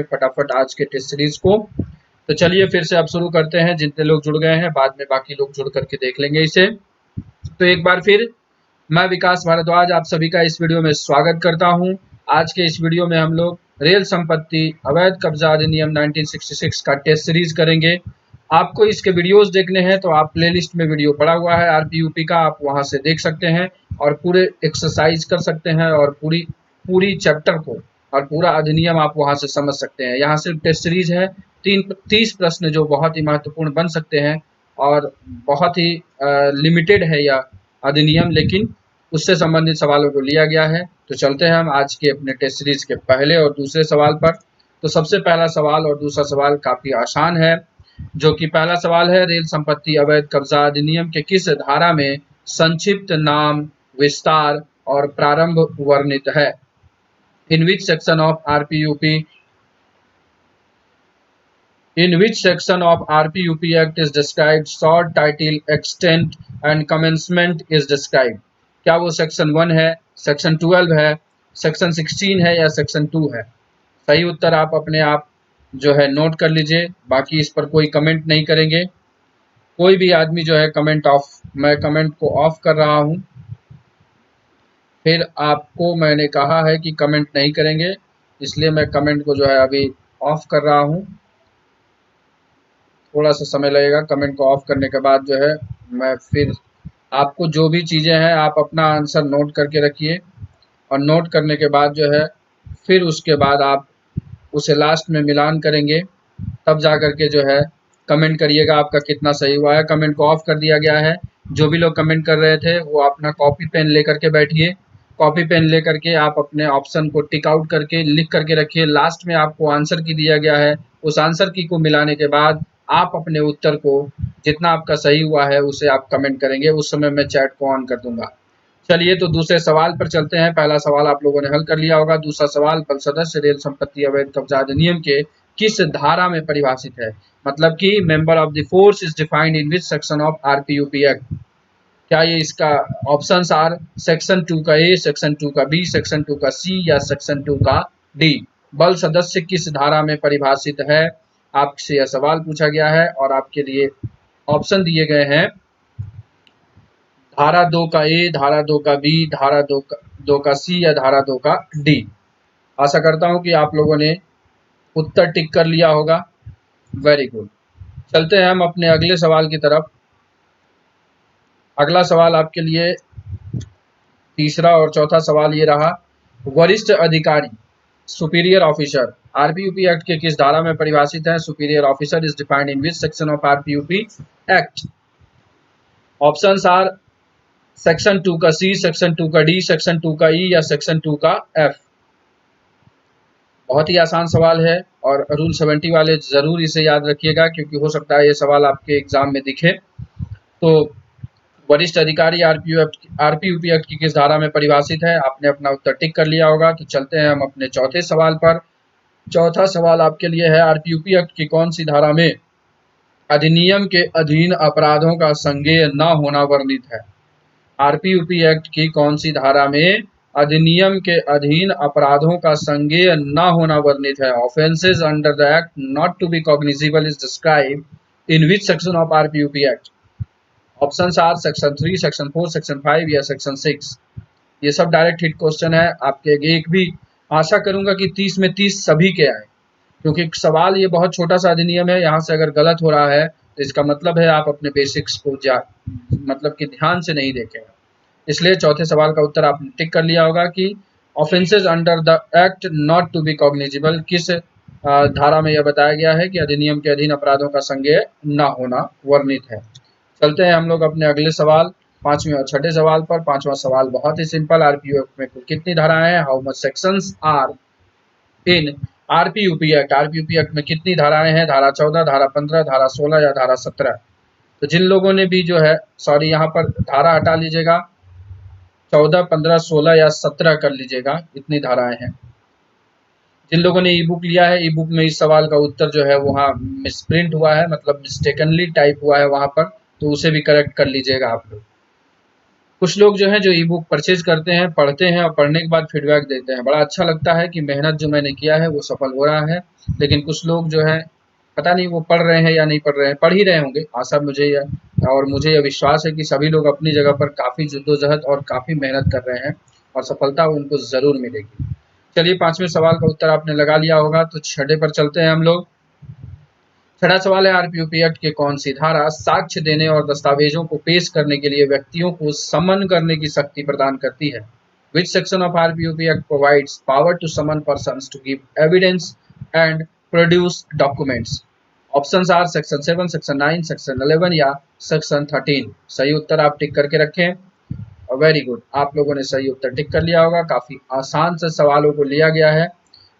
फटाफट आज के टेस्ट सीरीज को। तो चलिए फिर से अब शुरू करते हैं। जितने लोग जुड़ गए हैं बाद में बाकी लोग जुड़ करके देख लेंगे इसे। तो एक बार फिर मैं विकास भारद्वाज आप सभी का इस वीडियो में स्वागत करता हूं। आज के इस वीडियो में हम लोग रेल संपत्ति अवैध कब्जा अधिनियम 1966 का टेस्ट सीरीज करेंगे। आपको इसके वीडियोस देखने हैं तो आप प्लेलिस्ट में वीडियो पड़ा हुआ है आरपीयूपी का, आप वहां से देख सकते हैं और पूरे एक्सरसाइज कर सकते हैं और पूरी चैप्टर को और पूरा अधिनियम आप वहां से समझ सकते हैं। यहाँ सिर्फ टेस्ट सीरीज है, 30 प्रश्न जो बहुत ही महत्वपूर्ण बन सकते हैं और बहुत ही लिमिटेड है यह अधिनियम, लेकिन उससे संबंधित सवालों को लिया गया है। तो चलते हैं हम आज के अपने टेस्ट सीरीज के पहले और दूसरे सवाल पर। तो सबसे पहला सवाल और दूसरा सवाल काफी आसान है, जो कि पहला सवाल है, रेल संपत्ति अवैध कब्जा अधिनियम के किस धारा में संक्षिप्त नाम, विस्तार और प्रारंभ वर्णित है? In which section of RPUP Act is described short title, extent and commencement is described? क्या वो सेक्शन 1 है, सेक्शन 12 है, सेक्शन 16 है या सेक्शन 2 है? सही उत्तर आप अपने आप जो है नोट कर लीजिए। बाकी इस पर कोई कमेंट नहीं करेंगे। कोई भी आदमी जो है कमेंट ऑफ, मैं कमेंट को ऑफ कर रहा हूं। फिर आपको मैंने कहा है कि कमेंट नहीं करेंगे, इसलिए मैं कमेंट को जो है अभी ऑफ कर रहा हूं। थोड़ा सा समय लगेगा। कमेंट को ऑफ करने के बाद जो है मैं फिर आपको जो भी चीज़ें हैं आप अपना आंसर नोट करके रखिए और नोट करने के बाद जो है फिर उसके बाद आप उसे लास्ट में मिलान करेंगे, तब जा कर के जो है कमेंट करिएगा आपका कितना सही हुआ है। कमेंट को ऑफ कर दिया गया है। जो भी लोग कमेंट कर रहे थे वो अपना कॉपी पेन लेकर के बैठिए। कॉपी पेन लेकर के आप अपने ऑप्शन को टिक आउट करके लिख करके रखिए। लास्ट में आपको आंसर की दिया गया है, उस आंसर की को मिलाने के बाद आप अपने उत्तर को जितना आपका सही हुआ है उसे आप कमेंट करेंगे। उस समय मैं चैट को ऑन कर दूंगा। चलिए तो दूसरे सवाल पर चलते हैं। पहला सवाल आप लोगों ने हल कर लिया होगा। दूसरा सवाल, बल सदस्य रेल संपत्ति अवैध कब्जा अधिनियम के किस धारा में परिभाषित है? मतलब कि member of the force is defined in which section of RPUP act? क्या ये इसका ऑप्शंस आर सेक्शन 2 का ए, सेक्शन 2 का बी, सेक्शन 2 का सी या सेक्शन 2 का डी? बल सदस्य किस धारा में परिभाषित है? आपसे यह सवाल पूछा गया है और आपके लिए ऑप्शन दिए गए हैं धारा 2 का ए, धारा 2 का बी, धारा 2 का सी या धारा 2 का डी। आशा करता हूं कि आप लोगों ने उत्तर टिक कर लिया होगा। Very good. चलते हैं हम अपने अगले सवाल की तरफ। अगला सवाल आपके लिए तीसरा और चौथा सवाल ये रहा, वरिष्ठ अधिकारी सुपीरियर ऑफिसर आरपीयूपी एक्ट के किस धारा में परिभाषित है? Superior officer is defined in which section of RPUP act? Options are section 2 का सी, सेक्शन 2 का डी, सेक्शन 2 का ई या सेक्शन 2 का एफ। बहुत ही आसान सवाल है और रूल 70 वाले जरूर इसे याद रखिएगा, क्योंकि हो सकता है ये सवाल आपके एग्जाम में दिखे। तो वरिष्ठ अधिकारी आरपीयूपी एक्ट की किस धारा में परिभाषित है? आपने अपना उत्तर टिक कर लिया होगा। तो चलते हैं हम अपने चौथे सवाल पर। चौथा सवाल आपके लिए है, आरपीयूपी एक्ट की कौन सी धारा में अधिनियम के अधीन अपराधों का संज्ञेय न होना वर्णित है? आरपीयूपी एक्ट की कौन सी धारा में अधिनियम के अधीन अपराधों का संज्ञेय न होना वर्णित है? Offences under the act not to be cognizable is described in which section of RPUP act? Options are section 3, section 4, section 5 या सेक्शन 6। ये सब डायरेक्ट हिट क्वेश्चन है आपके। एक भी आशा करूंगा कि 30 में 30 सभी के आए, क्योंकि सवाल ये बहुत छोटा सा अधिनियम है। यहाँ से अगर गलत हो रहा है तो इसका मतलब है आप अपने बेसिक्स को मतलब कि ध्यान से नहीं देखेंगे। इसलिए चौथे सवाल का उत्तर आपने टिक कर लिया होगा कि offences under the act not to be cognizable किस धारा में यह बताया गया है कि अधिनियम के अधीन अपराधों का संज्ञेय न होना वर्णित है। चलते हैं हम लोग अपने अगले सवाल, पांचवें और छठे सवाल पर। पांचवा सवाल बहुत ही सिंपल, आरपीयू एक्ट में कुल कितनी धाराएं हैं? How much sections are in RPUP act? RPUP act में कितनी धाराएं हैं? धारा 14, धारा 15, धारा 16 या धारा 17? तो जिन लोगों ने भी जो है, सॉरी यहाँ पर धारा हटा लीजिएगा, 14, 15, 16 या 17 कर लीजिएगा, इतनी धाराएं हैं। जिन लोगों ने ई बुक लिया है, ई बुक में इस सवाल का उत्तर जो है वहाँ मिसप्रिंट हुआ है, मतलब मिस्टेकनली टाइप हुआ है वहां पर, तो उसे भी करेक्ट कर लीजिएगा आप लोग। कुछ लोग जो है जो ई बुक परचेज करते हैं, पढ़ते हैं और पढ़ने के बाद फीडबैक देते हैं। बड़ा अच्छा लगता है कि मेहनत जो मैंने किया है वो सफल हो रहा है। लेकिन कुछ लोग जो है पता नहीं वो पढ़ रहे हैं या नहीं पढ़ रहे हैं, पढ़ ही रहे होंगे आशा मुझे यह विश्वास है कि सभी लोग अपनी जगह पर काफ़ी जद्दोजहद और काफ़ी मेहनत कर रहे हैं और सफलता उनको ज़रूर मिलेगी। चलिए 5वें सवाल का उत्तर आपने लगा लिया होगा, तो 6ठे पर चलते हैं हम लोग। 6ठा सवाल है, आरपीयूपी एक्ट के कौन सी धारा साक्ष्य देने और दस्तावेजों को पेश करने के लिए व्यक्तियों को समन करने की शक्ति प्रदान करती है? Which section of RPUP Act provides power to summon persons to give evidence and produce documents? Options are section 7, section 9, section 11 या सेक्शन 13। सही उत्तर आप टिक करके रखें। वेरी गुड, आप लोगों ने सही उत्तर टिक कर लिया होगा। काफ़ी आसान से सवालों को लिया गया है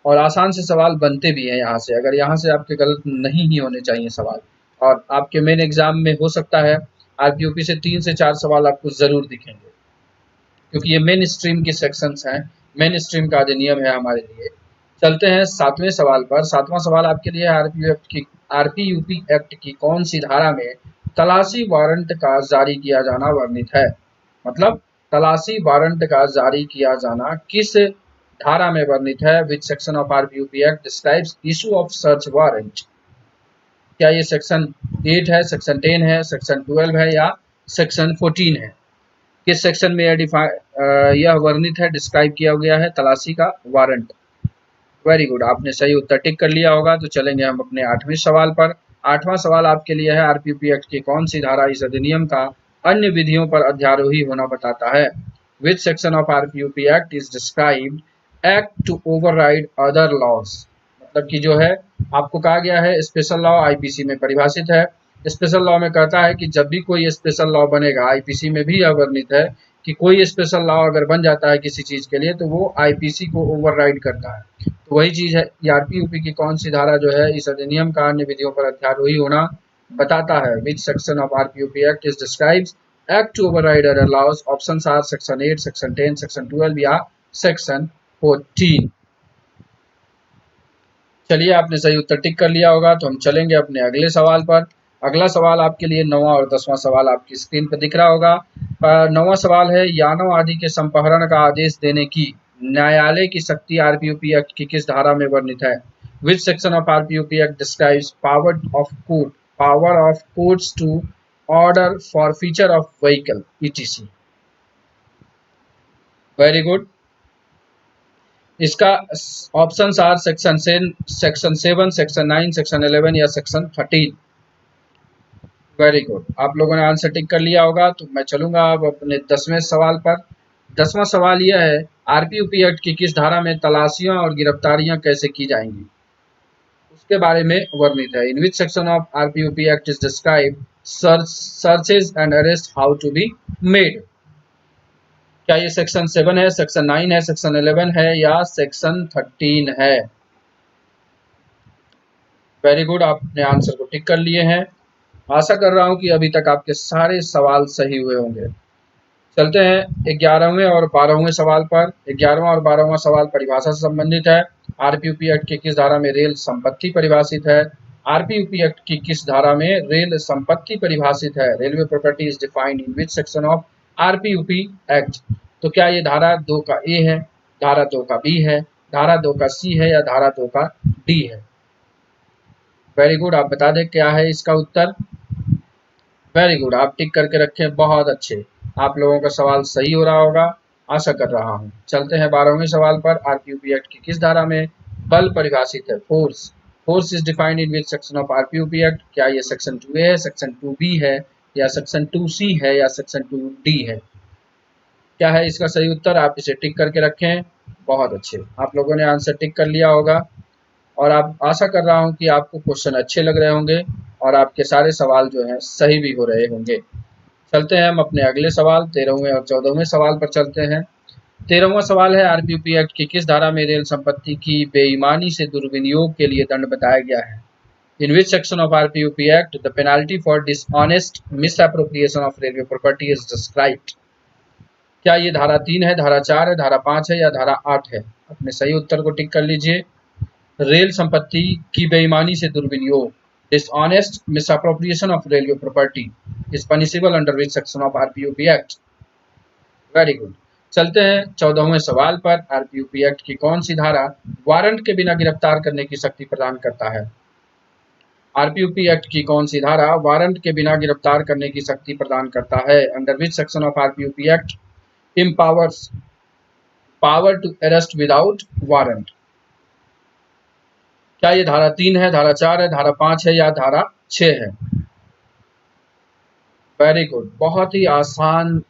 और आसान से सवाल बनते भी हैं यहाँ से। अगर यहाँ से आपके गलत नहीं ही होने चाहिए सवाल, और आपके मेन एग्जाम में हो सकता है आरपीयूपी से 3 से 4 सवाल आपको ज़रूर दिखेंगे, क्योंकि ये मेन स्ट्रीम के सेक्शंस हैं, मेन स्ट्रीम का अधिनियम है हमारे लिए। चलते हैं 7वें सवाल पर। 7वां सवाल आपके लिए आरपीयूपी एक्ट की कौन सी धारा में तलाशी वारंट का जारी किया जाना वर्णित है? मतलब तलाशी वारंट का जारी किया जाना किस धारा में वर्णित है? Which section of RPUP act describes issue of search warrant? क्या ये सेक्शन 8 है, सेक्शन 10 है, सेक्शन 12 है या सेक्शन 14 है? किस सेक्शन में यह वर्णित है, डिस्क्राइब किया गया है तलाशी का वारंट? वेरी गुड, आपने सही उत्तर टिक कर लिया होगा। तो चलेंगे हम अपने 8वें सवाल पर। 8वां सवाल आपके लिए है, आरपीयूपी एक्ट की कौन सी धारा इस अधिनियम का अन्य विधियों पर अध्यारोही होना बताता है? Which section of RPUP act is described act to override other laws? मतलब कि जो है आपको कहा गया है स्पेशल लॉ आईपीसी में परिभाषित है। स्पेशल लॉ में कहता है कि जब भी कोई स्पेशल लॉ बनेगा, आईपीसी में भी यह वर्णित है कि कोई स्पेशल लॉ अगर बन जाता है किसी चीज़ के लिए तो वो आईपीसी को ओवरराइड करता है। तो वही चीज़ है, आरपीयूपी की कौन सी धारा जो है इस अधिनियम का अन्य विधियों पर अध्यारोही होना बताता है? Which section of RPUP act is describes act to override other laws? Options are section 8, section 10, section 12 या सेक्शन 14। चलिए, आपने सही उत्तर टिक कर लिया होगा। तो हम चलेंगे अपने अगले सवाल पर। अगला सवाल आपके लिए 9वां और 10वां सवाल आपकी स्क्रीन पर दिख रहा होगा। 9वां सवाल है, यानों आदि के संपहरण का आदेश देने की न्यायालय की शक्ति आरपीयूपी एक्ट की किस धारा में वर्णित है? Which section of RPUP act describes power of courts to order forfeiture of vehicle ETC? Very good, इसका options are section 7, section 9, section 11 या सेक्शन 13। वेरी गुड, आप लोगों ने आंसर टिक कर लिया होगा। तो मैं चलूंगा अब अपने 10वें सवाल पर। 10वां सवाल यह है, आरपीयूपी एक्ट की किस धारा में तलाशियां और गिरफ्तारियां कैसे की जाएंगी उसके बारे में वर्णित है? In which section of RPUP act is describe searches and arrest how to be made? क्या ये सेक्शन 7 है, सेक्शन 9 है, सेक्शन 11 है या सेक्शन 13 है? वेरी गुड, आपने आंसर को टिक कर लिए हैं। आशा कर रहा हूं कि अभी तक आपके सारे सवाल सही हुए होंगे। चलते हैं 11वें और 12वें सवाल पर। 11वां और 12वां सवाल परिभाषा से संबंधित है। आरपीयूपी एक्ट की किस धारा में रेल संपत्ति परिभाषित है? आरपीयूपी एक्ट की किस धारा में रेल संपत्ति परिभाषित है? Railway property is defined in which section of RPUP act? तो क्या ये धारा 2 का ए है, धारा 2 का बी है, धारा 2 का सी है या धारा 2 का डी है? वेरी गुड, आप बता दें क्या है इसका उत्तर। वेरी गुड, आप टिक करके रखें, बहुत अच्छे, आप लोगों का सवाल सही हो रहा होगा, आशा कर रहा हूं। चलते हैं 12वें सवाल पर। आरपीयूपी एक्ट की किस धारा में बल परिभाषित है? Force is defined in which section of RPUP act? क्या ये सेक्शन 2A है, सेक्शन 2B है या सेक्शन 2C है या सेक्शन 2D है? क्या है इसका सही उत्तर? आप इसे टिक करके रखें, बहुत अच्छे, आप लोगों ने आंसर टिक कर लिया होगा और आप आशा कर रहा हूं कि आपको क्वेश्चन अच्छे लग रहे होंगे और आपके सारे सवाल जो हैं सही भी हो रहे होंगे। चलते हैं हम अपने अगले सवाल 13वें और 14वें सवाल पर चलते हैं। 13वां सवाल है, आरपीयूपी एक्ट की किस धारा में रेल संपत्ति की बेईमानी से दुर्विनियोग के लिए दंड बताया गया है? In which section of RPUP act the penalty for dishonest misappropriation of railway property is described? क्या ये धारा 3 है, धारा 4 है, धारा 5 है या धारा 8 है? अपने सही उत्तर को टिक कर लीजिए। रेल संपत्ति की बेईमानी से दुर्विनियोग, dishonest misappropriation of railway property is punishable under which section of RPUP Act? Very good. चलते हैं 14वें सवाल पर। आरपीयूपी एक्ट की कौन सी धारा वारंट के बिना गिरफ्तार करने की शक्ति प्रदान करता है? आरपीयूपी एक्ट की कौन सी धारा वारंट के बिना गिरफ्तार करने की शक्ति प्रदान करता है? Under which section of RPUP act empowers power to arrest without warrant? क्या ये धारा 3 है, धारा 4 है, धारा 5 है या धारा 6 है? वेरी गुड, बहुत ही आसान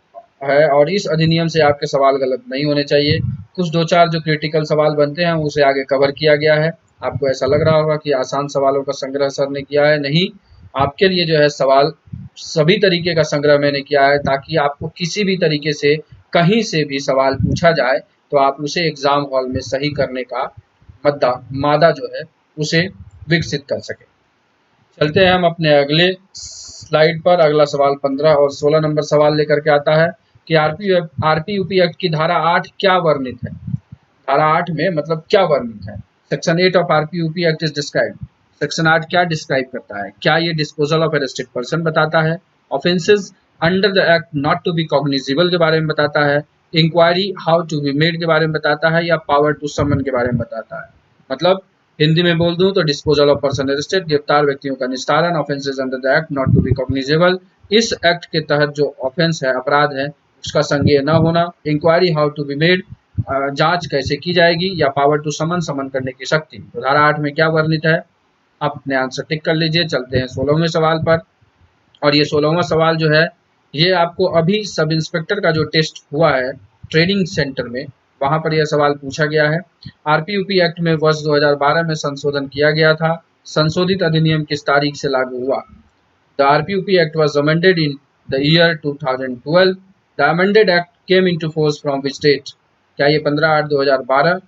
है और इस अधिनियम से आपके सवाल गलत नहीं होने चाहिए। कुछ दो चार जो क्रिटिकल सवाल बनते हैं उसे आगे कवर किया गया है। आपको ऐसा लग रहा होगा कि आसान सवालों का संग्रह सर ने किया है, नहीं, आपके लिए जो है सवाल सभी तरीके का संग्रह मैंने किया है ताकि आपको किसी भी तरीके से कहीं से भी सवाल पूछा जाए तो आप उसे एग्जाम हॉल में सही करने का मादा जो है उसे विकसित कर सके। चलते हैं हम अपने अगले स्लाइड पर। अगला सवाल 15 और 16 नंबर सवाल लेकर के आता है कि आरपीयूपी एक्ट की धारा 8 क्या वर्णित है? धारा 8 में मतलब क्या वर्णित है? Section 8 of RPUP act is describe. Section 8 क्या डिस्क्राइब करता है? क्या ये डिस्पोजल ऑफ अरेस्टेड पर्सन बताता है? Offences under the act not to be cognizable के बारे में बताता है? Inquiry how to be made के बारे में बताता है या पावर टू समन के बारे में बताता है? मतलब हिंदी में बोल दूं तो डिस्पोजल ऑफ पर्सन अरेस्टेड, गिरफ्तार व्यक्तियों का निस्तारण, offences under the act not to be cognizable, इस एक्ट के तहत जो ऑफेंस है, अपराध है, उसका संज्ञेय न होना, inquiry how to be made, जांच कैसे की जाएगी, या पावर टू समन करने की शक्ति। तो धारा 8 में क्या वर्णित है? आप अपने आंसर टिक कर लीजिए। चलते हैं 16वें सवाल पर। और ये 16वां सवाल जो है ये आपको अभी सब इंस्पेक्टर का जो टेस्ट हुआ है ट्रेनिंग सेंटर में, वहां पर यह सवाल पूछा गया है। आरपीयूपी एक्ट में वर्ष 2012 में संशोधन किया गया था। संशोधित अधिनियम किस तारीख से लागू हुआ? The RPUP act was amended in the year 2012। The amended act came into force from which date? क्या ये 15/8/2012,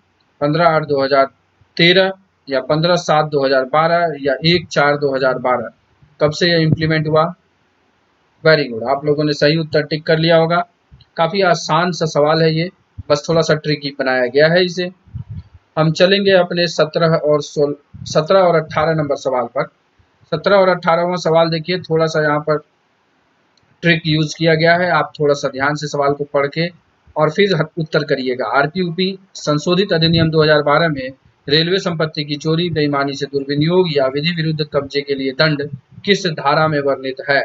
15/8/2013 या 15/7/2012 या 1/4/2012? कब से यह इम्प्लीमेंट हुआ? वेरी गुड, आप लोगों ने सही उत्तर टिक कर लिया होगा। काफी आसान सा सवाल है ये, बस थोड़ा सा ट्रिकी बनाया गया है इसे। हम चलेंगे अपने 17 और 18 नंबर सवाल पर। 17 और 18वां सवाल देखिए, थोड़ा सा यहाँ पर ट्रिक यूज किया गया है। आप थोड़ा सा ध्यान से सवाल को पढ़ के और फिर उत्तर करिएगा। आरपीयूपी संशोधित अधिनियम 2012 में रेलवे संपत्ति की चोरी, बेईमानी से दुर्विनियोग या विधि विरुद्ध कब्जे के लिए दंड किस धारा में वर्णित है?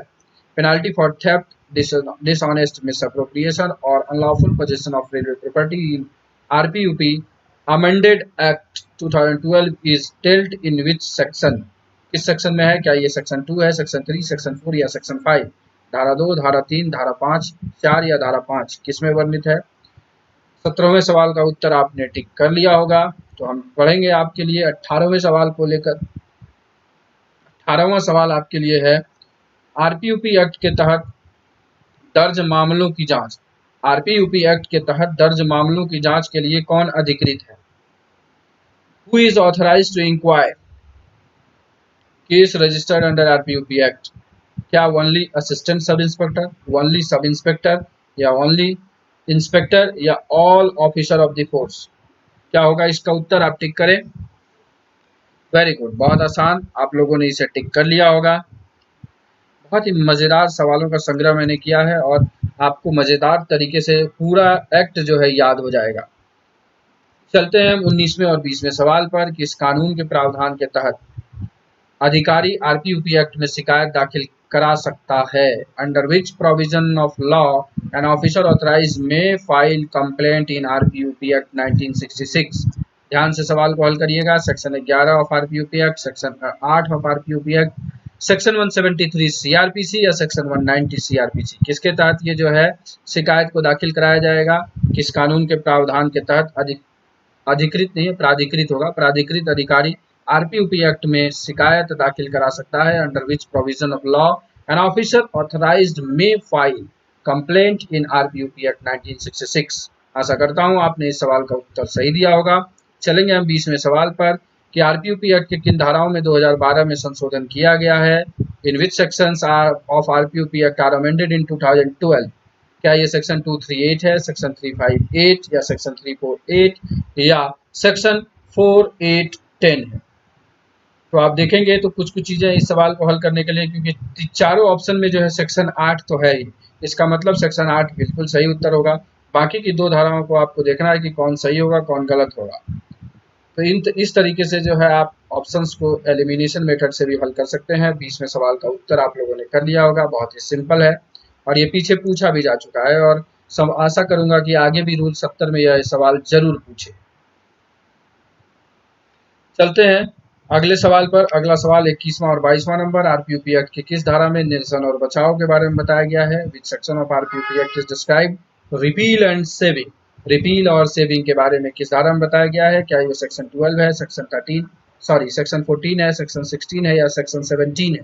Penalty for theft, dishonest misappropriation or unlawful possession of railway property in RPUP amended Act 2012 is dealt in which section? किस सेक्शन में है? क्या ये सेक्शन 2 है, सेक्शन 3, सेक्शन 4 या सेक्शन 5? धारा 2, धारा 3, धारा 5, 4 या धारा 5? किस में वर्णित है? 17वें सवाल का उत्तर आपने टिक कर लिया होगा। तो हम पढ़ेंगे आपके लिए 18वें सवाल को लेकर। 18वां सवाल आपके लिए है, आरपीयूपी एक्ट के तहत दर्ज मामलों की जांच। आरपीयूपी एक्ट के तहत दर्ज मामलों की जांच के लिए कौन अधिकृत है? Who is authorized to inquire case registered under RPUP act? क्या only assistant sub inspector, only sub inspector या ओनली इंस्पेक्टर या all officer of the force? क्या होगा इसका उत्तर? आप टिक करें। वेरी गुड, बहुत आसान, आप लोगों ने इसे टिक कर लिया होगा। बहुत ही मज़ेदार सवालों का संग्रह मैंने किया है और आपको मज़ेदार तरीके से पूरा एक्ट जो है याद हो जाएगा। चलते हैं हम 19वें और 20वें सवाल पर कि इस कानून के प्रावधान के तहत अधिकारी आरपीयूपी एक्ट में शिकायत दाखिल करा सकता है। Under which provision of law an officer authorize may file complaint in RPUP act 1966? ध्यान से सवाल को हल करिएगा। Section 11 of RPUP act, section 8 of RPUP act, section 173 CrPC या सेक्शन 190 सीआरपीसी? किसके तहत ये जो है शिकायत को दाखिल कराया जाएगा? किस कानून के प्रावधान के तहत? अधिकृत नहीं, प्राधिकृत होगा। प्राधिकृत अधिकारी आरपीयूपी एक्ट में शिकायत दाखिल करा सकता है। Under which provision of law an officer authorised में file complaint in RPUP act 1966? आशा करता हूं आपने इस सवाल का उत्तर सही दिया होगा। चलेंगे हम 20वें सवाल पर कि आरपीयूपी एक्ट के किन धाराओं में 2012 में संशोधन किया गया है? In which sections of RPUP act are amended in 2012? क्या ये सेक्शन 238 है, सेक्शन 358 या सेक्शन 348 या सेक्शन 4810 है? तो आप देखेंगे तो कुछ चीजें इस सवाल को हल करने के लिए, क्योंकि चारों ऑप्शन में जो है सेक्शन 8 तो है ही, इसका मतलब सेक्शन 8 बिल्कुल सही उत्तर होगा। बाकी की 2 धाराओं को आपको देखना है कि कौन सही होगा कौन गलत होगा। तो इस तरीके से जो है आप ऑप्शंस को एलिमिनेशन मेथड से भी हल कर सकते हैं। 20वें सवाल का उत्तर आप लोगों ने कर लिया होगा, बहुत ही सिंपल है और ये पीछे पूछा भी जा चुका है और सब आशा करूंगा कि आगे भी रूल 70 में यह सवाल जरूर पूछे। चलते हैं अगले सवाल पर। अगला सवाल 21वां और 22वां नंबर, आरपीयूपी एक्ट की किस धारा में निरसन और बचाव के बारे में बताया गया है? Which section of RPUP act is describe repeal and saving? Repeal और सेविंग के बारे में किस धारा में बताया गया है? क्या ये सेक्शन 12 है, सेक्शन 14 है, सेक्शन 16 है या सेक्शन 17 है?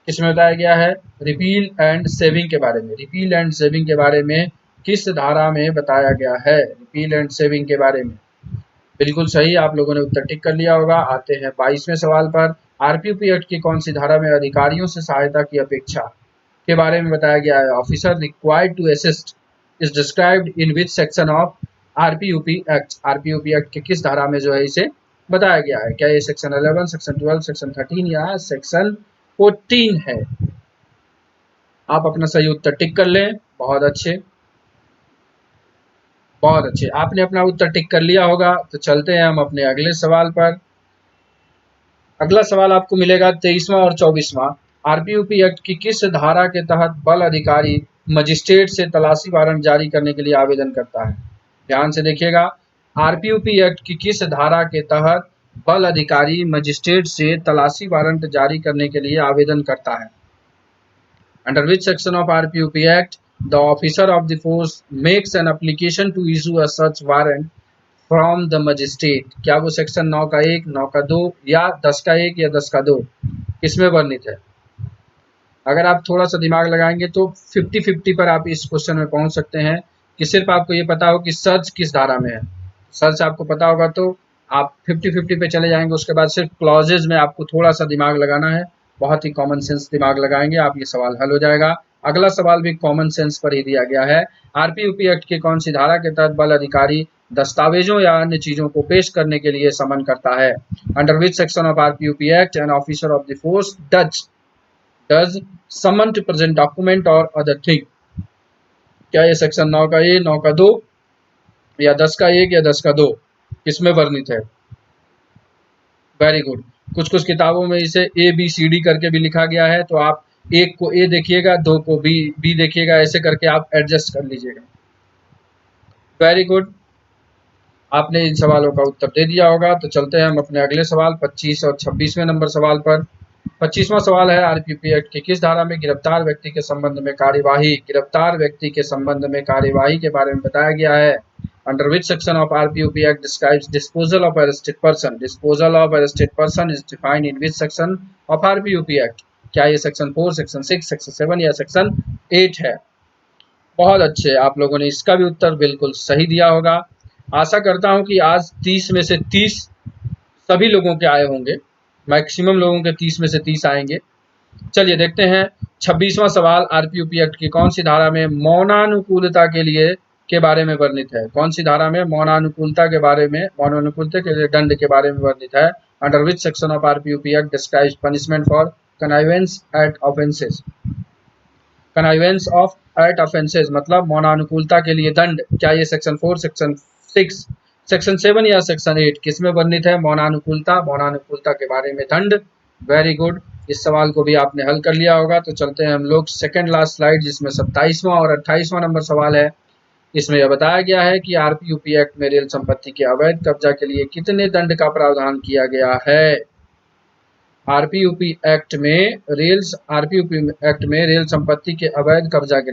किसमें बताया गया है? रिपील एंड सेविंग के बारे में। रिपील एंड सेविंग के बारे में किस धारा में बताया गया है? रिपील एंड सेविंग के बारे में। बिल्कुल सही, आप लोगों ने उत्तर टिक कर लिया होगा। आते हैं 22वें सवाल पर। आरपीयूपी एक्ट की कौन सी धारा में अधिकारियों से सहायता की अपेक्षा के बारे में बताया गया है? Officer required to assist is described in which section of RPUP act? RPUP act के किस धारा में जो है इसे बताया गया है? क्या ये सेक्शन 11, सेक्शन 12, सेक्शन 13 या सेक्शन 14 है? आप अपना सही उत्तर टिक कर लें। बहुत अच्छे, बहुत अच्छे, आपने अपना उत्तर टिक कर लिया होगा। तो चलते हैं हम अपने अगले सवाल पर। अगला सवाल आपको मिलेगा 23वां और 24वां। आरपीयूपी एक्ट की किस धारा के तहत बल अधिकारी मजिस्ट्रेट से तलाशी वारंट जारी करने के लिए आवेदन करता है? ध्यान से देखिएगा, आरपीयूपी एक्ट की किस धारा के तहत बल अधिकारी मजिस्ट्रेट से तलाशी वारंट जारी करने के लिए आवेदन करता है? Under which section of RPUP act the officer of the force makes an application to issue a search warrant from the magistrate? क्या वो सेक्शन 9 का 1, 9 का 2 या 10 का 1 या 10 का 2 किसमें वर्णित है? अगर आप थोड़ा सा दिमाग लगाएंगे तो 50-50 पर आप इस क्वेश्चन में पहुंच सकते हैं कि सिर्फ आपको ये पता हो कि सर्च किस धारा में है। सर्च आपको पता होगा तो आप 50-50 पे चले जाएंगे। उसके बाद सिर्फ क्लॉजेज में आपको थोड़ा सा दिमाग लगाना है, बहुत ही कॉमन सेंस दिमाग लगाएंगे आप, ये सवाल हल हो जाएगा। अगला सवाल भी कॉमन सेंस पर ही दिया गया है। आरपीयूपी एक्ट की कौन सी धारा के तहत बल अधिकारी दस्तावेजों या अन्य चीजों को पेश करने के लिए समन करता है? Under which section of RPUP act an officer of the force does summon to present document और अदर थिंग? क्या ये सेक्शन 9 का 1, 9 का 2 या 10 का 1 या 10 का 2 किसमें वर्णित है? Very good. कुछ कुछ किताबों में इसे ABCD करके भी लिखा गया है, तो आप 1 को A देखिएगा, 2 को B देखिएगा, ऐसे करके आप एडजस्ट कर लीजिएगा। वेरी गुड, आपने इन सवालों का उत्तर दे दिया होगा। तो चलते हैं हम अपने अगले सवाल 25 और 26वें नंबर सवाल पर। 25वां सवाल है, आरपीयूपी एक्ट की किस धारा में गिरफ्तार व्यक्ति के संबंध में कार्यवाही के बारे में बताया गया है? Under which section of RPUP act describes disposal of arrested person? Disposal of arrested person is defined in which section of RPUP act? क्या ये सेक्शन 4, सेक्शन 6, सेक्शन 7 या सेक्शन 8 है? बहुत अच्छे, आप लोगों ने इसका भी उत्तर बिल्कुल सही दिया होगा। आशा करता हूं कि आज 30 में से 30 सभी लोगों के आए होंगे, मैक्सिमम लोगों के 30 में से 30 आएंगे। चलिए देखते हैं 26वां सवाल, आरपीयूपी एक्ट की कौन सी धारा में मौनानुकूलता के बारे में वर्णित है? कौन सी धारा में मौनानुकूलता के दंड के बारे में वर्णित है? Under which section of RPUP act describes punishment for connivance at offences? Connivance of at offences मतलब मौनानुकूलता के लिए दंड। क्या ये सेक्शन 4, सेक्शन 6, सेक्शन 7 या सेक्शन 8 किसमें वर्णित है? मौनानुकूलता के बारे में दंड। वेरी गुड, इस सवाल को भी आपने हल कर लिया होगा। तो चलते हैं हम लोग सेकंड लास्ट स्लाइड, जिसमें 27वां और 28वां नंबर सवाल है। इसमें यह बताया गया है कि आरपीयूपी एक्ट में रेल संपत्ति के अवैध कब्जा के लिए कितने दंड का प्रावधान किया गया है? आरपीयूपी एक्ट में रेल संपत्ति के अवैध कब्जा के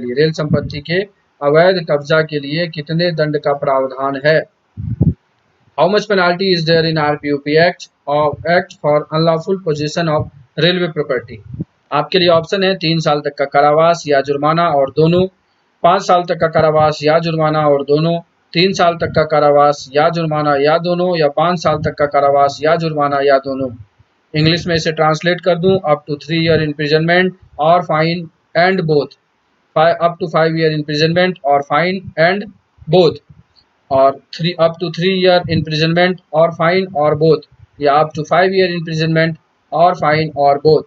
लिए कितने दंड का प्रावधान है? How much penalty is there in RPUP act for unlawful position of railway property? आपके लिए ऑप्शन है 3 साल तक का कारावास या जुर्माना और दोनों, 5 साल तक का कारावास या जुर्माना और दोनों, 3 साल तक का कारावास या जुर्माना या दोनों, या 5 साल तक का कारावास या जुर्माना या दोनों। इंग्लिश में इसे ट्रांसलेट कर दूं, अप टू 3 ईयर इम्प्रिजनमेंट और fine and both, up to 5 year imprisonment और फाइन एंड बोथ, और अप टू 3 ईयर इम्प्रिजनमेंट और फाइन और बोथ, या अप टू 5 ईयर इम्प्रिजनमेंट और फाइन और बोथ।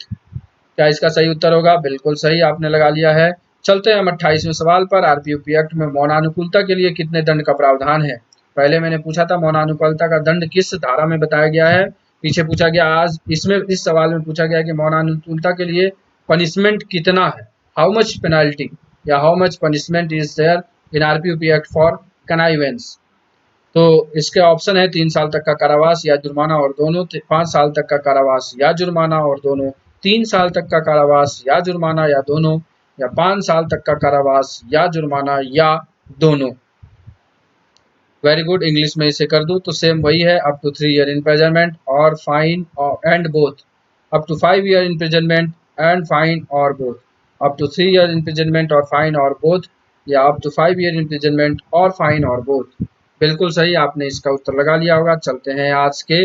क्या इसका सही उत्तर होगा? बिल्कुल सही आपने लगा लिया है। चलते हैं हम 28वें सवाल पर। आरपीयूपी एक्ट में मौनानुकूलता के लिए कितने दंड का प्रावधान है? पहले मैंने पूछा था मौनानुकूलता का दंड किस धारा में बताया गया है, पीछे पूछा गया। आज इसमें इस सवाल में पूछा गया कि मौनानुकूलता के लिए पनिशमेंट कितना है, हाउ मच पेनाल्टी या how much punishment is there in RPUP act for connivance. तो इसके ऑप्शन है 3 साल तक का कारावास या जुर्माना और दोनों, 5 साल तक का कारावास या जुर्माना और दोनों, 3 साल तक का कारावास या जुर्माना या दोनों, या 5 साल तक का कारावास या जुर्माना या दोनों। वेरी गुड, इंग्लिश में इसे कर दूं तो सेम वही है, अप टू 3 ईयर इम्प्रिजनमेंट और fine and both, up to 5 year imprisonment and fine और both, up to 3 year imprisonment और फाइन और बोथ, या अप टू 5 ईयर इम्प्रिजनमेंट और फाइन और बोथ। बिल्कुल सही, आपने इसका उत्तर लगा लिया होगा। चलते हैं आज के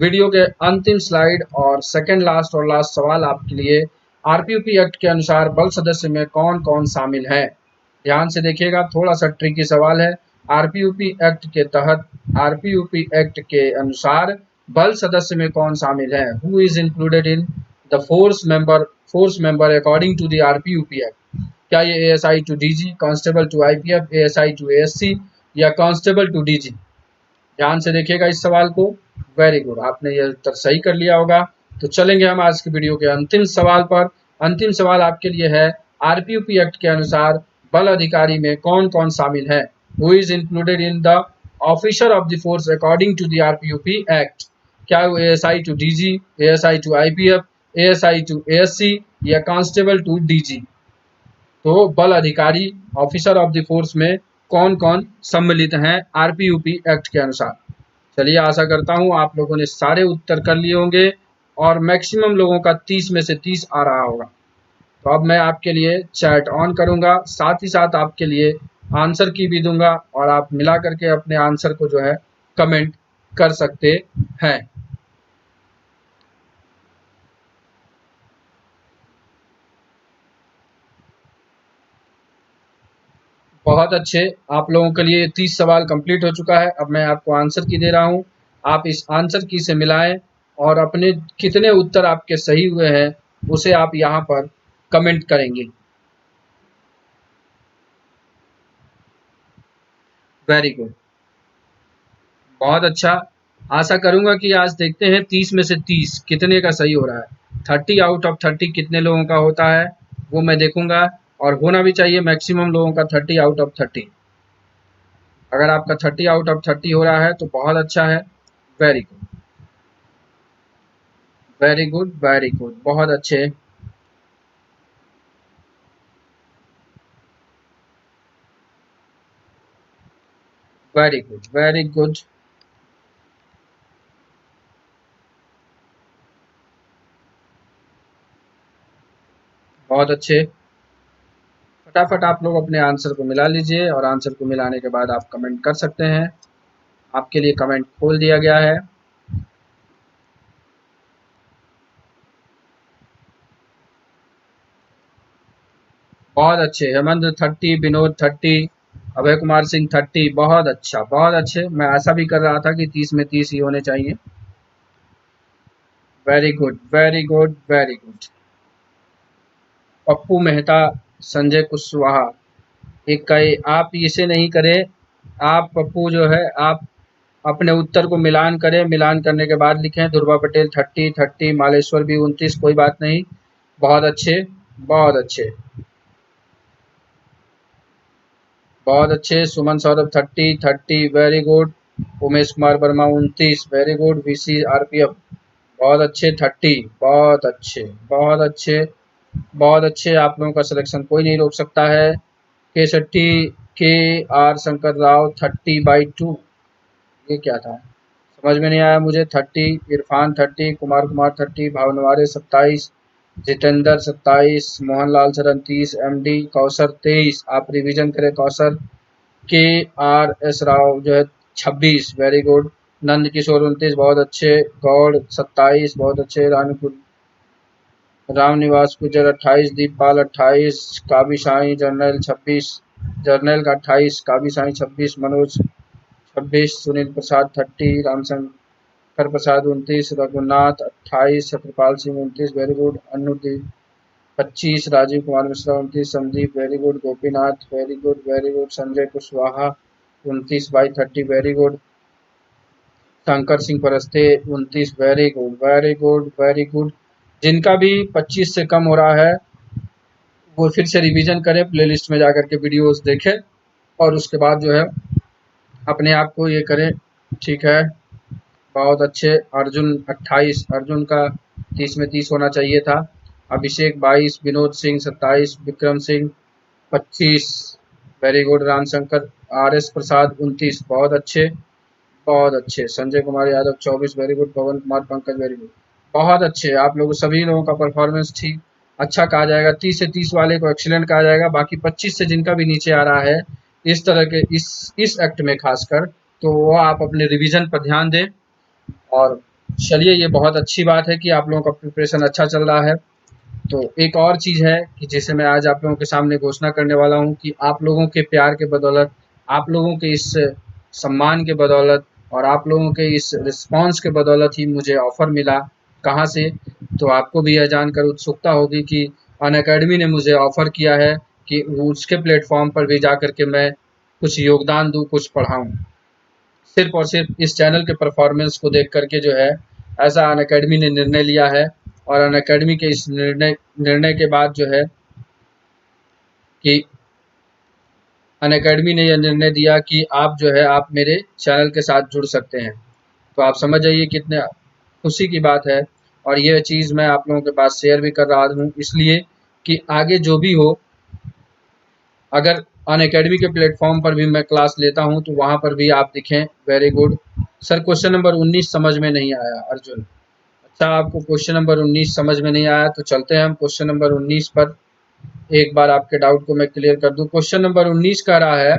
वीडियो के अंतिम स्लाइड और सेकंड लास्ट और लास्ट सवाल आपके लिए। आरपीयूपी एक्ट के अनुसार बल सदस्य में कौन कौन शामिल है? ध्यान से देखिएगा, थोड़ा सा ट्रिकी सवाल है। आरपीयूपी एक्ट के तहत, आरपीयूपी एक्ट के अनुसार बल सदस्य में कौन शामिल है? Who is included in the force member according to the RPUP act? क्या ये ASI to DG, constable to IPF, ASI to ASC या कांस्टेबल टू डीजी? ध्यान से देखिएगा इस सवाल को। वेरी गुड, आपने ये उत्तर सही कर लिया होगा। तो चलेंगे हम आज की वीडियो के अंतिम सवाल पर। अंतिम सवाल आपके लिए है, आरपीयूपी एक्ट के अनुसार बल अधिकारी में कौन कौन शामिल है? Who is included in the officer of the force according to the RPUP act? क्या वो ASI to DG, ASI to IPF, ASI to ASC या कांस्टेबल टू डीजी? तो बल अधिकारी, ऑफिसर ऑफ द फोर्स में कौन कौन सम्मिलित हैं आरपीयूपी एक्ट के अनुसार? चलिए, आशा करता हूं आप लोगों ने सारे उत्तर कर लिए होंगे और मैक्सिमम लोगों का 30 में से 30 आ रहा होगा। तो अब मैं आपके लिए चैट ऑन करूंगा, साथ ही साथ आपके लिए आंसर की भी दूंगा और आप मिला करके अपने आंसर को जो है कमेंट कर सकते हैं। बहुत अच्छे, आप लोगों के लिए 30 सवाल कंप्लीट हो चुका है। अब मैं आपको आंसर की दे रहा हूं, आप इस आंसर की से मिलाएं और अपने कितने उत्तर आपके सही हुए हैं उसे आप यहां पर कमेंट करेंगे। वेरी गुड, बहुत अच्छा। आशा करूंगा कि आज देखते हैं 30 में से 30 कितने का सही हो रहा है। 30 आउट ऑफ 30 कितने लोगों का होता है वो मैं देखूंगा, और होना भी चाहिए मैक्सिमम लोगों का 30 आउट ऑफ 30। अगर आपका 30 आउट ऑफ 30 हो रहा है तो बहुत अच्छा है। Very good, very good, very good, बहुत अच्छे। वेरी गुड, वेरी गुड, बहुत अच्छे। फटाफट आप लोग अपने आंसर को मिला लीजिए और आंसर को मिलाने के बाद आप कमेंट कर सकते हैं। आपके लिए कमेंट खोल दिया गया है। बहुत अच्छे, हेमंत 30, विनोद 30, अभय कुमार सिंह 30, बहुत अच्छा, बहुत अच्छे। मैं ऐसा भी कर रहा था कि 30 में 30 ही होने चाहिए। Very good, very good, very good. Pappu Mehta, Sanjay Kushwaha, एक कई आप इसे नहीं करें। आप पप्पू जो है, आप अपने उत्तर को मिलान करें, मिलान करने के बाद लिखें। ध्रुवा पटेल 30, 30, मालेश्वर भी 29, कोई बात नहीं। बहुत अच्छे, बहुत अच्छे, बहुत अच्छे। Suman Saurabh 30, 30, very good. Umesh Kumar Verma 29, very good. VC RPF बहुत अच्छे 30, बहुत अच्छे, बहुत अच्छे, बहुत अच्छे। आप लोगों का सिलेक्शन कोई नहीं रोक सकता है। के शेट्टी, के आर शंकर राव 30/2, ये क्या था समझ में नहीं आया मुझे। 30, इरफान 30, कुमार 30, भावनवारे 27, जितेंद्र 27, मोहनलाल शरण 30, एमडी कौसर 23। आप रिवीजन करें कौसर। के आर एस राव जो है 26, वेरी गुड। नंद किशोर 29, बहुत अच्छे। गौड़ 27, बहुत अच्छे। राम निवास गुजर 28, दीपपाल 28, काबी साई जर्नल 26, जर्नल का 28, Kabi Sai 26, Manoj 26, Sunil Prasad 30, Ramshankar Prasad 29, Raghunath 28, Satyapal Singh 29, very good. 25 Rajiv Kumar Mishra, 29 Sandeep very good, Gopinath very good, Sanjay Kushwaha 29 by 30 very good, Shankar Singh Paraste 29 very good. जिनका भी 25 से कम हो रहा है वो फिर से रिवीजन करें, प्लेलिस्ट में जाकर के वीडियोस देखें और उसके बाद जो है अपने आप को ये करें। ठीक है, बहुत अच्छे। अर्जुन 28, अर्जुन का 30 में 30 होना चाहिए था। अभिषेक 22, Vinod Singh 27, Vikram Singh 25 very good, Ramshankar RS प्रसाद 29 बहुत अच्छे बहुत अच्छे, संजय कुमार यादव 24 वेरी गुड, पवन कुमार पंकज वेरी गुड बहुत अच्छे। आप लोग सभी लोगों का परफॉर्मेंस ठीक अच्छा कहा जाएगा। 30 से 30 वाले को एक्सीलेंट कहा जाएगा। बाकी 25 से जिनका भी नीचे आ रहा है इस तरह के इस एक्ट में खासकर, तो वो आप अपने रिवीजन पर ध्यान दें। और चलिए, ये बहुत अच्छी बात है कि आप लोगों का प्रिपरेशन अच्छा चल रहा है। तो एक और चीज़ है कि जिसे मैं आज आप लोगों के सामने घोषणा करने वाला हूँ कि आप लोगों के प्यार के बदौलत, आप लोगों के इस सम्मान के बदौलत और आप लोगों के इस रिस्पांस के बदौलत ही मुझे ऑफ़र मिला। कहाँ से? तो आपको भी यह जानकर उत्सुकता होगी कि अनअकैडमी ने मुझे ऑफ़र किया है कि उसके प्लेटफॉर्म पर भी जा कर के मैं कुछ योगदान दूँ, कुछ पढ़ाऊँ। सिर्फ और सिर्फ इस चैनल के परफॉर्मेंस को देख करके जो है ऐसा अनअकैडमी ने निर्णय लिया है। और अनअकैडमी के इस निर्णय के बाद जो है कि अनअकैडमी ने यह निर्णय दिया कि आप जो है आप मेरे चैनल के साथ जुड़ सकते हैं। तो आप समझ जाइए कितने खुशी की बात है। और यह चीज़ मैं आप लोगों के पास शेयर भी कर रहा हूँ इसलिए कि आगे जो भी हो, अगर अनअकैडमी के प्लेटफॉर्म पर भी मैं क्लास लेता हूं तो वहां पर भी आप दिखें। Very good sir, question number 19 समझ में नहीं आया अर्जुन। अच्छा, आपको क्वेश्चन नंबर 19 समझ में नहीं आया तो चलते हैं हम क्वेश्चन नंबर 19 पर। एक बार आपके डाउट को मैं क्लियर कर दूं। क्वेश्चन नंबर 19 कह रहा है,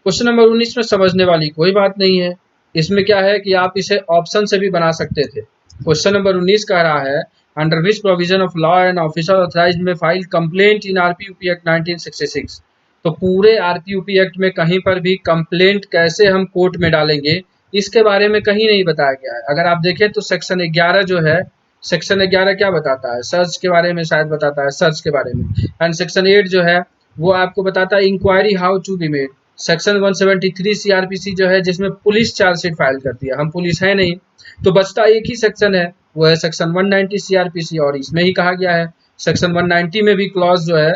क्वेश्चन नंबर 19 में समझने वाली कोई बात नहीं है। इसमें क्या है कि आप इसे ऑप्शन से भी बना सकते थे। क्वेश्चन नंबर 19 कह रहा है, under which provision of law and officer authorised में file complaint in RPUP act 1966। तो पूरे आरपीयूपी एक्ट में कहीं पर भी कंप्लेंट कैसे हम कोर्ट में डालेंगे इसके बारे में कहीं नहीं बताया गया है। अगर आप देखें तो सेक्शन 11 जो है, सेक्शन 11 क्या बताता है? सर्च के बारे में शायद बताता है, सर्च के बारे में। एंड सेक्शन 8 जो है वो आपको बताता है inquiry how to be made. Section 173 CrPC जो है जिसमें पुलिस चार्जशीट फाइल करती है, हम पुलिस है नहीं, तो बचता एक ही सेक्शन है, वो है सेक्शन 190 सीआरपीसी। और इसमें ही कहा गया है सेक्शन 190 में भी क्लॉज जो है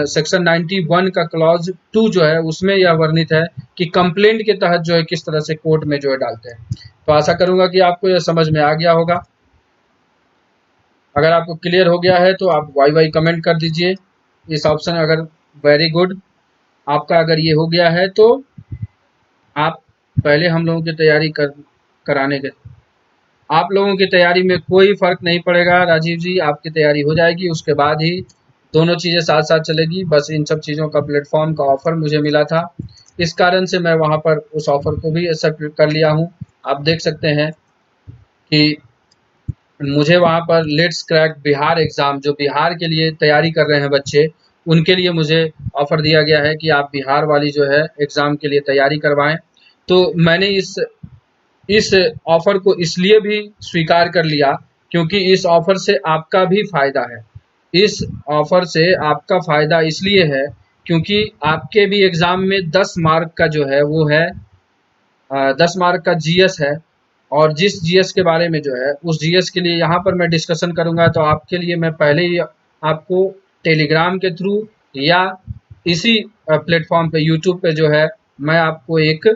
सेक्शन 91 का क्लॉज 2 जो है उसमें यह वर्णित है कि कंप्लेंट के तहत जो है किस तरह से कोर्ट में जो है डालते हैं। तो आशा करूंगा कि आपको यह समझ में आ गया होगा। अगर आपको क्लियर हो गया है तो आप वाई कमेंट कर दीजिए इस ऑप्शन। अगर वेरी गुड, आपका अगर ये हो गया है तो आप पहले हम लोगों की तैयारी कराने के, आप लोगों की तैयारी में कोई फर्क नहीं पड़ेगा राजीव जी, आपकी तैयारी हो जाएगी, उसके बाद ही दोनों चीज़ें साथ साथ चलेगी। बस इन सब चीज़ों का प्लेटफॉर्म का ऑफर मुझे मिला था, इस कारण से मैं वहाँ पर उस ऑफर को भी एक्सेप्ट कर लिया हूँ। आप देख सकते हैं कि मुझे वहाँ पर लेट्स क्रैक बिहार एग्ज़ाम, जो बिहार के लिए तैयारी कर रहे हैं बच्चे, उनके लिए मुझे ऑफ़र दिया गया है कि आप बिहार वाली जो है एग्ज़ाम के लिए तैयारी करवाएं। तो मैंने इस ऑफ़र को इसलिए भी स्वीकार कर लिया क्योंकि इस ऑफ़र से आपका भी फ़ायदा है। इस ऑफ़र से आपका फ़ायदा इसलिए है क्योंकि आपके भी एग्ज़ाम में 10 मार्क का जो है वो है 10 मार्क का जीएस है। और जिस जीएस के बारे में जो है उस जीएस के लिए यहाँ पर मैं डिस्कशन करूँगा, तो आपके लिए मैं पहले ही आपको टेलीग्राम के थ्रू या इसी प्लेटफॉर्म पे यूट्यूब पे जो है मैं आपको एक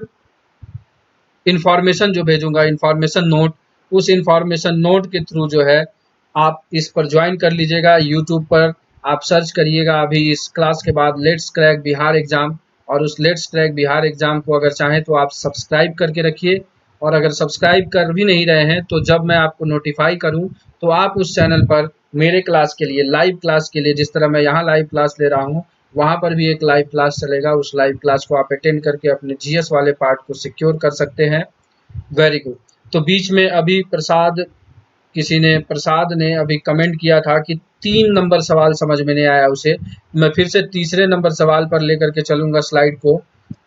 इन्फॉर्मेशन जो भेजूंगा, इन्फॉर्मेशन नोट, उस इन्फॉर्मेशन नोट के थ्रू जो है आप इस पर ज्वाइन कर लीजिएगा। यूट्यूब पर आप सर्च करिएगा अभी इस क्लास के बाद लेट्स क्रैक बिहार एग्ज़ाम, और उस लेट्स क्रैक बिहार एग्ज़ाम को अगर चाहें तो आप सब्सक्राइब करके रखिए। और अगर सब्सक्राइब कर भी नहीं रहे हैं तो जब मैं आपको नोटिफाई करूं तो आप उस चैनल पर मेरे क्लास के लिए, लाइव क्लास के लिए, जिस तरह मैं यहाँ लाइव क्लास ले रहा हूँ वहाँ पर भी एक लाइव क्लास चलेगा। उस लाइव क्लास को आप अटेंड करके अपने जीएस वाले पार्ट को सिक्योर कर सकते हैं। Very good. तो बीच में अभी प्रसाद ने अभी कमेंट किया था कि 3 नंबर सवाल समझ में नहीं आया उसे। मैं फिर से तीसरे नंबर सवाल पर लेकर के चलूंगा स्लाइड को।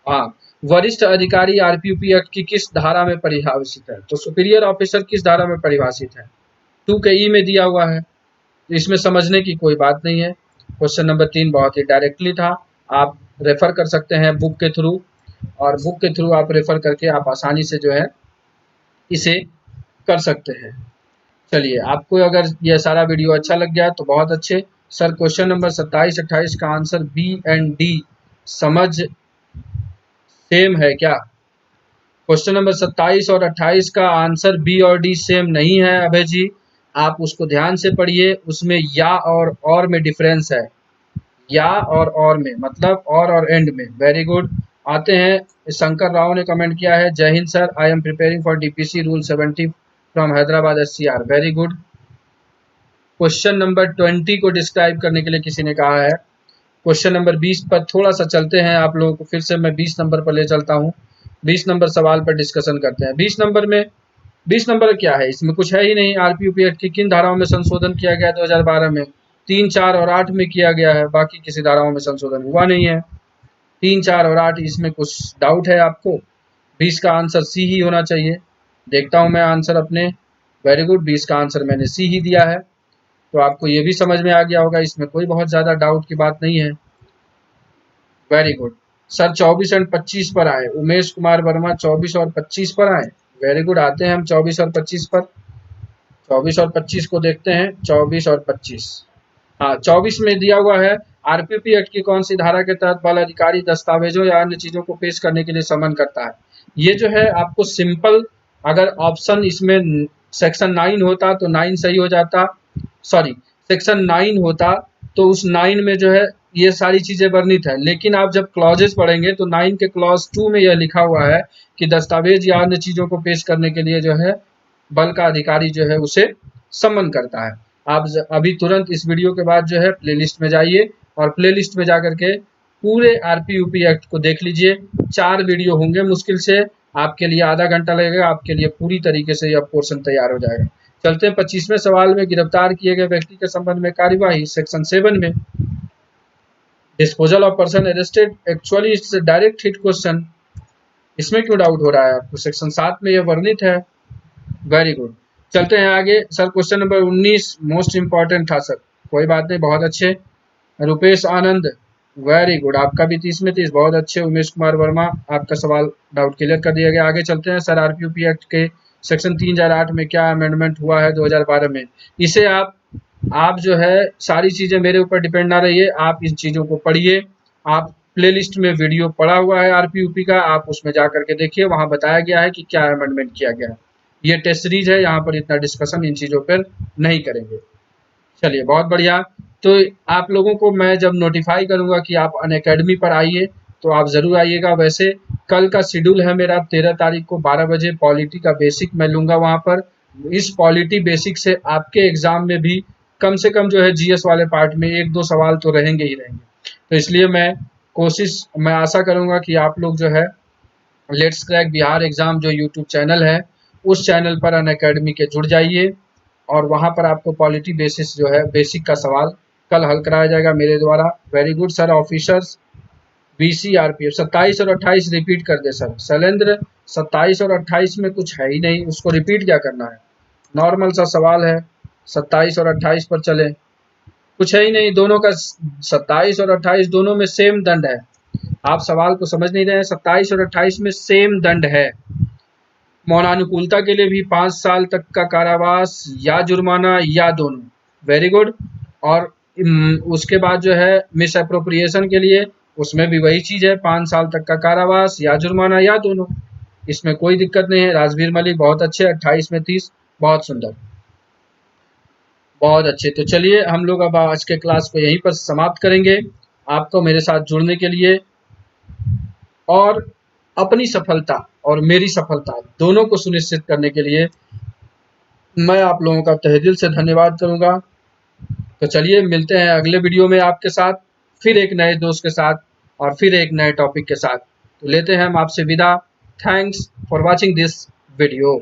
हाँ, वरिष्ठ अधिकारी आरपीयूपी एक्ट की किस धारा में परिभाषित है? तो सुपीरियर ऑफिसर किस धारा में परिभाषित है? 2 के ई में दिया हुआ है। इसमें समझने की कोई बात नहीं है। क्वेश्चन नंबर 3 बहुत ही डायरेक्टली था, आप रेफर कर सकते हैं बुक के थ्रू, और बुक के थ्रू आप रेफर करके आप आसानी से जो है इसे कर सकते हैं। चलिए, आपको अगर यह सारा वीडियो अच्छा लग गया तो बहुत अच्छे। सर क्वेश्चन नंबर 27-28 का आंसर बी एंड डी समझ सेम है क्या? क्वेश्चन नंबर 27 और 28 का आंसर बी और डी सेम नहीं है अभय जी, आप उसको ध्यान से पढ़िए, उसमें या और में डिफरेंस है। या और में मतलब और एंड में। Very good. आते हैं, शंकर राव ने कमेंट किया है, जय Hind sir, I am preparing for DPC rule 70 from Hyderabad SCR. Very good. Question number 20 को डिस्क्राइब करने के लिए किसी ने कहा है। क्वेश्चन नंबर 20 पर थोड़ा सा चलते हैं, आप लोगों को फिर से मैं 20 नंबर पर ले चलता हूँ। 20 नंबर सवाल पर डिस्कशन करते हैं। 20 नंबर क्या है? इसमें कुछ है ही नहीं। आरपीयूपी एक्ट की किन धाराओं में संशोधन किया गया 2012 में? 3, 4 और 8 में किया गया है, बाकी किसी धाराओं में संशोधन हुआ नहीं है। 3, 4 और 8 इसमें कुछ डाउट है आपको? 20 का आंसर सी ही होना चाहिए। देखता हूं मैं आंसर अपने। वेरी गुड, 20 का आंसर मैंने सी ही दिया है, तो आपको ये भी समझ में आ गया होगा, इसमें कोई बहुत ज़्यादा डाउट की बात नहीं है। Very good. सर 24 और 25 पर आए, उमेश कुमार वर्मा 24 और 25 पर आए। वेरी गुड, आते हैं हम 24 और 25 पर। 24 और 25 को देखते हैं। 24 और 25, हाँ 24 में दिया हुआ है, आरपीपी एक्ट की कौन सी धारा के तहत बल अधिकारी दस्तावेजों या अन्य चीजों को पेश करने के लिए समन करता है? ये जो है आपको सिंपल, अगर ऑप्शन इसमें सेक्शन 9 होता तो 9 सही हो जाता, सॉरी सेक्शन 9 होता तो उस 9 में जो है ये सारी चीजें वर्णित है, लेकिन आप जब क्लॉजेस पढ़ेंगे तो 9 के क्लॉज 2 में यह लिखा हुआ है कि दस्तावेज या अन्य चीजों को पेश करने के लिए जो है बल का अधिकारी जो है उसे समन करता है। आप अभी तुरंत इस वीडियो के बाद जो है प्लेलिस्ट में जाइए और प्लेलिस्ट में जाकर के पूरे आरपीयूपी एक्ट को देख लीजिए। 4 वीडियो होंगे, मुश्किल से आपके लिए आधा घंटा लगेगा, आपके लिए पूरी तरीके से यह पोर्शन तैयार हो जाएगा। चलते हैं 25वें सवाल में। गिरफ्तार किए गए व्यक्ति के संबंध में कार्यवाही, सेक्शन 7 में। Disposal of person arrested, actually it's direct hit question, इसमें क्यों डाउट हो रहा है आपको? सेक्शन 7 में यह वर्णित है। Very good. चलते हैं आगे। Sir question number 19 most important था सर, कोई बात नहीं, बहुत अच्छे। रुपेश आनंद, वेरी गुड, आपका भी 30 में 30, बहुत अच्छे। उमेश कुमार वर्मा, आपका सवाल डाउट क्लियर कर दिया गया। आगे चलते हैं सर, आरपीयूपी एक्ट के सेक्शन 3/8 में क्या अमेंडमेंट हुआ है 2012 में? इसे आप जो है सारी चीज़ें मेरे ऊपर डिपेंड ना रहिए, आप इन चीज़ों को पढ़िए। आप प्लेलिस्ट में वीडियो पड़ा हुआ है आरपीयूपी का, आप उसमें जा करके देखिए, वहाँ बताया गया है कि क्या अमेंडमेंट किया गया है। ये टेस्ट सीरीज है, यहाँ पर इतना डिस्कशन इन चीज़ों पर नहीं करेंगे। चलिए बहुत बढ़िया। तो आप लोगों को मैं जब नोटिफाई करूँगा कि आप अनअकैडमी पर आइए तो आप ज़रूर आइएगा। वैसे कल का शेड्यूल है मेरा 13 तारीख को 12 बजे, पॉलिटी का बेसिक मैं लूँगा वहाँ पर। इस पॉलिटी बेसिक से आपके एग्ज़ाम में भी कम से कम जो है जीएस वाले पार्ट में 1-2 सवाल तो रहेंगे ही रहेंगे। तो इसलिए मैं आशा करूँगा कि आप लोग जो है लेट्स क्रैक बिहार एग्ज़ाम जो यूट्यूब चैनल है उस चैनल पर अनअकैडमी के जुड़ जाइए, और वहाँ पर आपको पॉलिटी बेसिस जो है बेसिक का सवाल कल हल कराया जाएगा मेरे द्वारा। Very good sir. ऑफिसर्स बीसीआरपीएफ 27 और 28 रिपीट कर दे सर। शैलेंद्र 27 और 28 में कुछ है ही नहीं, उसको रिपीट क्या करना है, नॉर्मल सा सवाल है। 27 और 28 पर चले, कुछ है ही नहीं, दोनों का 27 और 28 दोनों में सेम दंड है। आप सवाल को समझ नहीं रहे हैं, 27 और 28 में सेम दंड है। मौनानुकूलता के लिए भी 5 साल तक का कारावास या जुर्माना या दोनों। Very good. और उसके बाद जो है मिस अप्रोप्रिएशन के लिए उसमें भी वही चीज़ है, 5 साल तक का कारावास या जुर्माना या दोनों, इसमें कोई दिक्कत नहीं है। राजवीर मलिक बहुत अच्छे, 28 में 30, बहुत सुंदर, बहुत अच्छे। तो चलिए हम लोग अब आज के क्लास को यहीं पर समाप्त करेंगे। आपको मेरे साथ जुड़ने के लिए और अपनी सफलता और मेरी सफलता दोनों को सुनिश्चित करने के लिए मैं आप लोगों का तहे दिल से धन्यवाद करूंगा। तो चलिए मिलते हैं अगले वीडियो में आपके साथ, फिर एक नए दोस्त के साथ और फिर एक नए टॉपिक के साथ। तो लेते हैं हम आपसे विदा। Thanks for watching this video.